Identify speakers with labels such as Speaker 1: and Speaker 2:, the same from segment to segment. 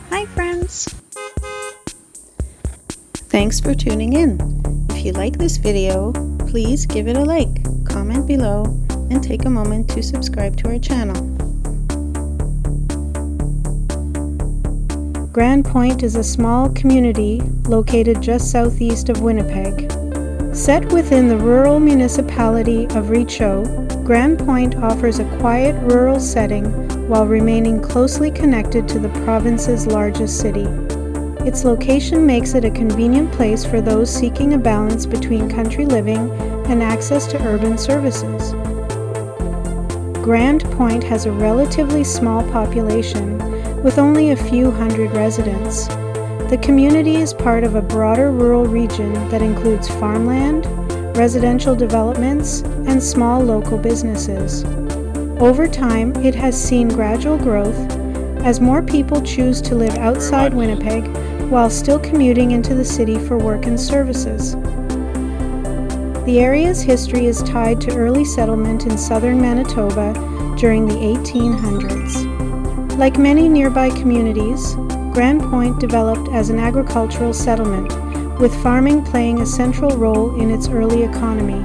Speaker 1: Hi friends! Thanks for tuning in. If you like this video, please give it a like, comment below, and take a moment to subscribe to our channel. Grande Pointe is a small community located just southeast of Winnipeg. Set within the rural municipality of Richaud, Grande Pointe offers a quiet rural setting while remaining closely connected to the province's largest city. Its location makes it a convenient place for those seeking a balance between country living and access to urban services. Grande Pointe has a relatively small population, with only a few hundred residents. The community is part of a broader rural region that includes farmland, residential developments, and small local businesses. Over time, it has seen gradual growth as more people choose to live outside Winnipeg while still commuting into the city for work and services. The area's history is tied to early settlement in southern Manitoba during the 1800s. Like many nearby communities, Grande Pointe developed as an agricultural settlement, with farming playing a central role in its early economy.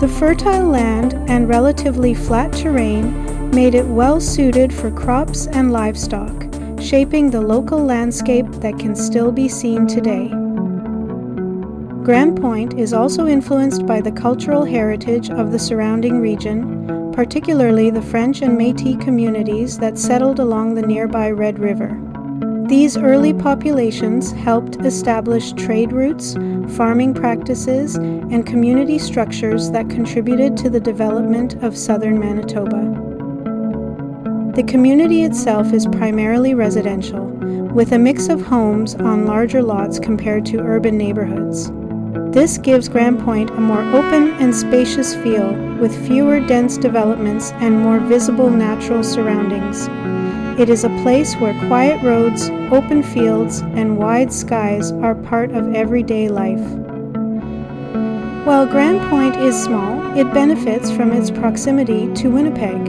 Speaker 1: The fertile land and relatively flat terrain made it well suited for crops and livestock, shaping the local landscape that can still be seen today. Grande Pointe is also influenced by the cultural heritage of the surrounding region, particularly the French and Métis communities that settled along the nearby Red River. These early populations helped establish trade routes, farming practices, and community structures that contributed to the development of southern Manitoba. The community itself is primarily residential, with a mix of homes on larger lots compared to urban neighborhoods. This gives Grande Pointe a more open and spacious feel, with fewer dense developments and more visible natural surroundings. It is a place where quiet roads, open fields, and wide skies are part of everyday life. While Grande Pointe is small, it benefits from its proximity to Winnipeg.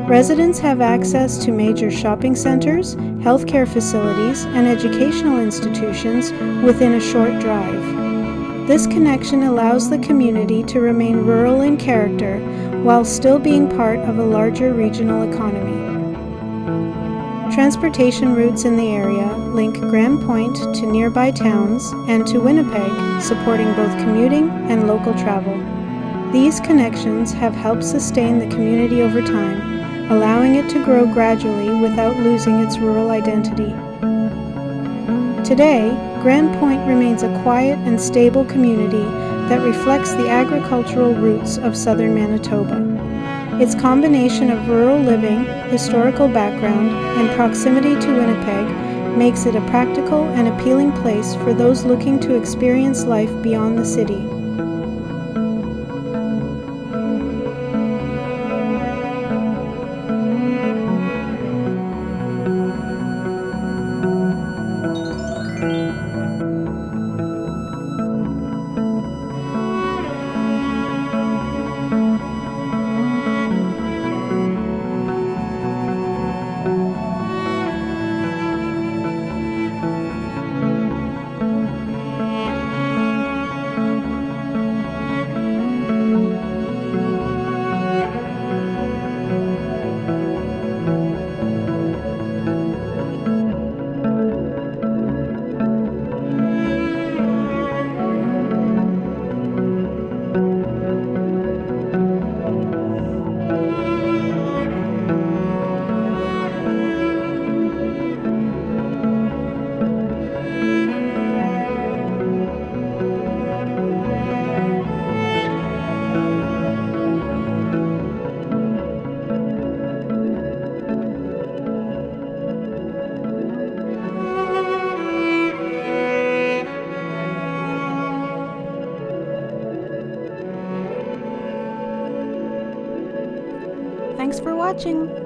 Speaker 1: Residents have access to major shopping centers, healthcare facilities, and educational institutions within a short drive. This connection allows the community to remain rural in character while still being part of a larger regional economy. Transportation routes in the area link Grande Pointe to nearby towns and to Winnipeg, supporting both commuting and local travel. These connections have helped sustain the community over time, allowing it to grow gradually without losing its rural identity. Today, Grande Pointe remains a quiet and stable community that reflects the agricultural roots of southern Manitoba. Its combination of rural living, historical background, and proximity to Winnipeg makes it a practical and appealing place for those looking to experience life beyond the city. Thanks for watching!